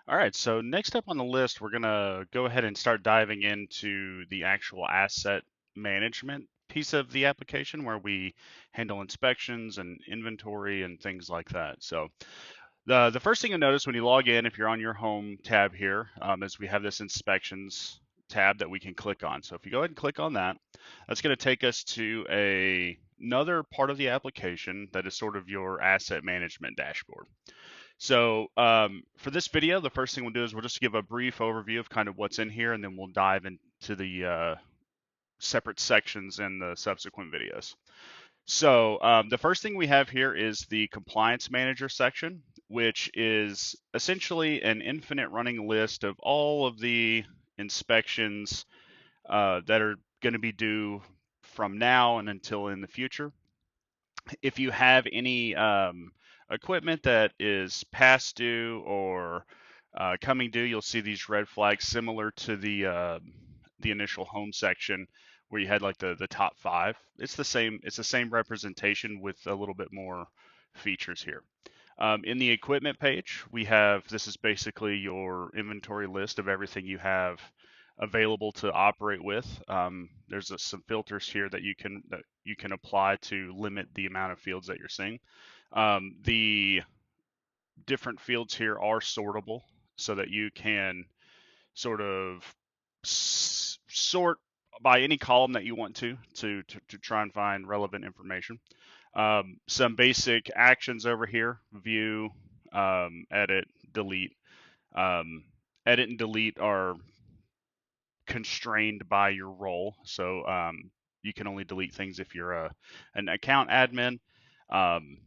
All right, so next up on the list, we're gonna go ahead and start diving into the actual asset management piece of the application where we handle inspections and inventory and things like that. So the first thing you'll notice when you log in, if you're on your home tab here, is we have this inspections tab that we can click on. So if you go ahead and click on that, that's going to take us to another part of the application that is sort of your asset management dashboard. So for this video, the first thing we'll do is we'll just give a brief overview of kind of what's in here, and then we'll dive into the separate sections in the subsequent videos. So the first thing we have here is the compliance manager section, which is essentially an infinite running list of all of the inspections that are going to be due from now and until in the future. If you have any equipment that is past due or coming due, you'll see these red flags similar to the initial home section where you had like the top five. It's the same. It's the same representation with a little bit more features here. In the equipment page, we have this is basically your inventory list of everything you have available to operate with. There's some filters here that you can apply to limit the amount of fields that you're seeing. The different fields here are sortable so that you can sort of sort by any column that you want to try and find relevant information. Some basic actions over here: view, edit, delete. Um, Edit and delete are constrained by your role, so you can only delete things if you're an account admin, um,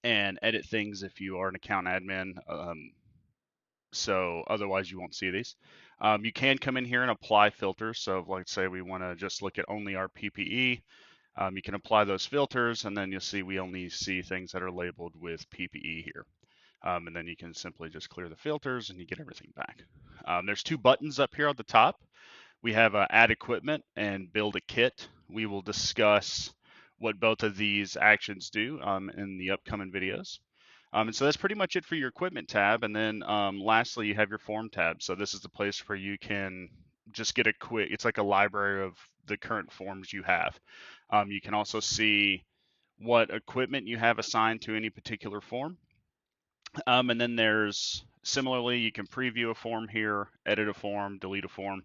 and edit things if you are an account admin. So otherwise, you won't see these. You can come in here and apply filters. So, like, say we want to just look at only our PPE. You can apply those filters, and then you'll see we only see things that are labeled with PPE here. And then you can simply just clear the filters and you get everything back. There's two buttons up here at the top. We have add equipment and build a kit. We will discuss what both of these actions do in the upcoming videos. And so that's pretty much it for your equipment tab. And then lastly, you have your form tab. So this is the place where you can just get a quick, it's like a library of the current forms you have. You can also see what equipment you have assigned to any particular form. And then there's similarly, you can preview a form here, edit a form, delete a form.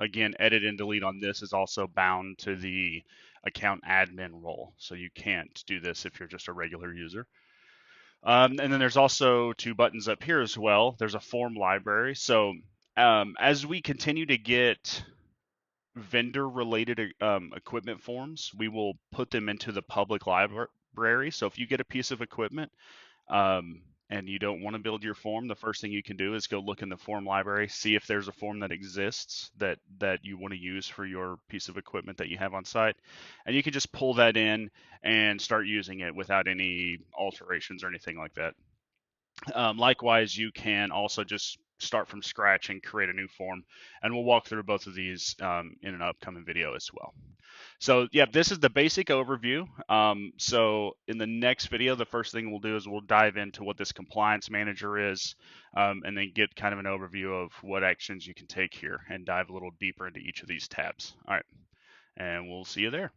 Again, edit and delete on this is also bound to the account admin role. So you can't do this if you're just a regular user. And then there's also two buttons up here as well. There's a form library. So as we continue to get vendor related equipment forms, we will put them into the public library. So if you get a piece of equipment, um, and you don't want to build your form, the first thing you can do is go look in the form library, see if there's a form that exists that you want to use for your piece of equipment that you have on site, and you can just pull that in and start using it without any alterations or anything like that. Likewise, you can also just start from scratch and create a new form, and we'll walk through both of these in an upcoming video as well. So yeah, this is the basic overview. So in the next video, the first thing we'll do is we'll dive into what this compliance manager is, and then get kind of an overview of what actions you can take here and dive a little deeper into each of these tabs. All right, and we'll see you there.